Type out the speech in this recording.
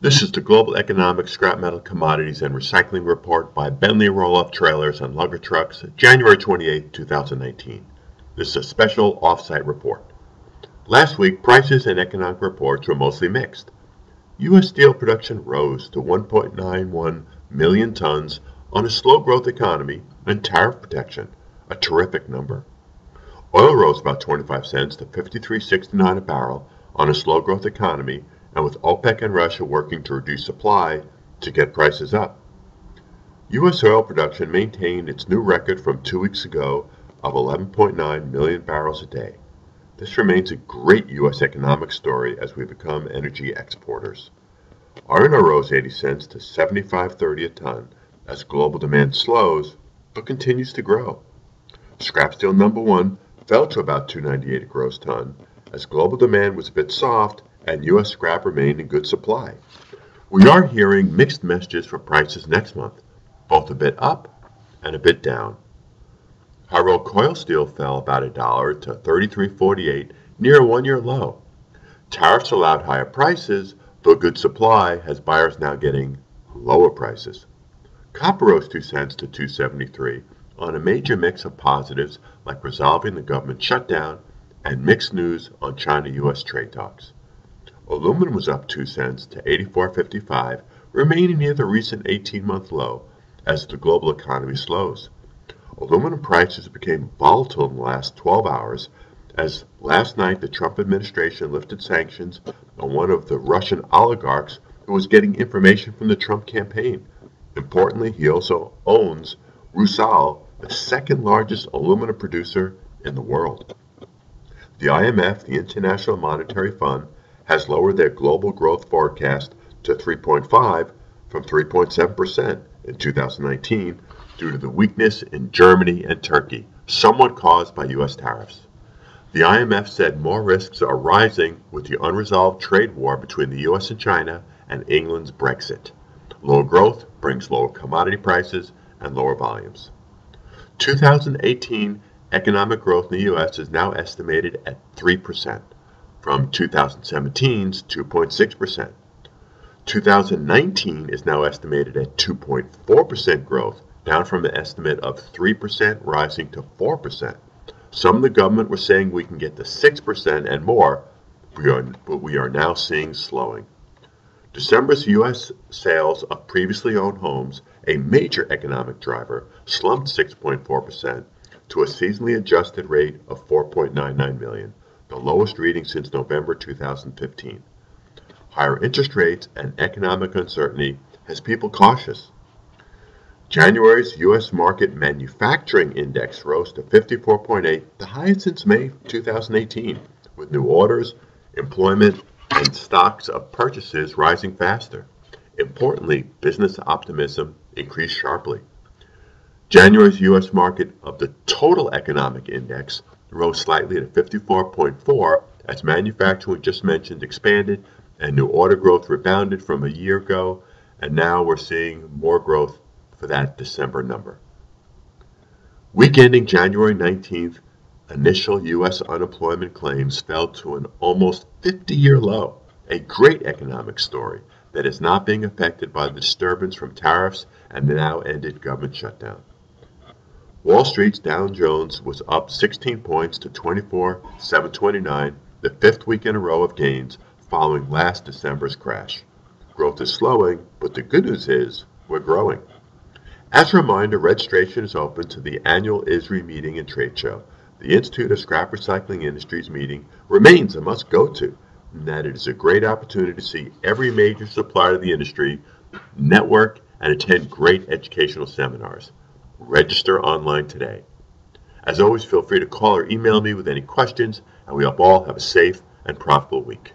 This is the Global Economic Scrap Metal Commodities and Recycling Report by BENLEE Roll-Off Trailers and Lugger Trucks, January 28, 2019. This is a special off-site report. Last week, prices and economic reports were mostly mixed. U.S. steel production rose to 1.91 million tons on a slow growth economy and tariff protection, a terrific number. Oil rose about 25 cents to $53.69 a barrel on a slow growth economy, and with OPEC and Russia working to reduce supply to get prices up. U.S. oil production maintained its new record from 2 weeks ago of 11.9 million barrels a day. This remains a great U.S. economic story as we become energy exporters. Iron ore rose 80 cents to $75.30 a ton as global demand slows but continues to grow. Scrap steel number one fell to about $2.98 a gross ton as global demand was a bit soft and U.S. scrap remained in good supply. We are hearing mixed messages for prices next month, both a bit up and a bit down. Hot-rolled coil steel fell about $1 to $33.48, near a one-year low. Tariffs allowed higher prices, though good supply has buyers now getting lower prices. Copper rose 2 cents to $2.73 on a major mix of positives like resolving the government shutdown and mixed news on China-U.S. trade talks. Aluminum was up 2 cents to $84.55, remaining near the recent 18-month low as the global economy slows. Aluminum prices became volatile in the last 12 hours as last night the Trump administration lifted sanctions on one of the Russian oligarchs who was getting information from the Trump campaign. Importantly, he also owns Rusal, the second largest aluminum producer in the world. The IMF, the International Monetary Fund, has lowered their global growth forecast to 3.5 from 3.7% in 2019 due to the weakness in Germany and Turkey, somewhat caused by U.S. tariffs. The IMF said more risks are rising with the unresolved trade war between the U.S. and China and England's Brexit. Lower growth brings lower commodity prices and lower volumes. 2018 economic growth in the U.S. is now estimated at 3%. From 2017's 2.6%. 2019 is now estimated at 2.4% growth, down from an estimate of 3% rising to 4%. Some of the government were saying we can get to 6% and more, but we are now seeing slowing. December's U.S. sales of previously owned homes, a major economic driver, slumped 6.4% to a seasonally adjusted rate of 4.99 million. The lowest reading since November 2015. Higher interest rates and economic uncertainty has people cautious. January's U.S. market manufacturing index rose to 54.8, the highest since May 2018, with new orders, employment, and stocks of purchases rising faster. Importantly, business optimism increased sharply. January's U.S. market of the total economic index rose slightly to 54.4 as manufacturing, just mentioned, expanded and new order growth rebounded from a year ago, and now we're seeing more growth for that December number. Week ending January 19th, initial U.S. unemployment claims fell to an almost 50-year low, a great economic story that is not being affected by the disturbance from tariffs and the now ended government shutdown. Wall Street's Dow Jones was up 16 points to 24,729, the fifth week in a row of gains following last December's crash. Growth is slowing, but the good news is we're growing. As a reminder, registration is open to the annual ISRI meeting and trade show. The Institute of Scrap Recycling Industries meeting remains a must-go-to, in that it is a great opportunity to see every major supplier to the industry, network, and attend great educational seminars. Register online today. As always, feel free to call or email me with any questions, and we hope all have a safe and profitable week.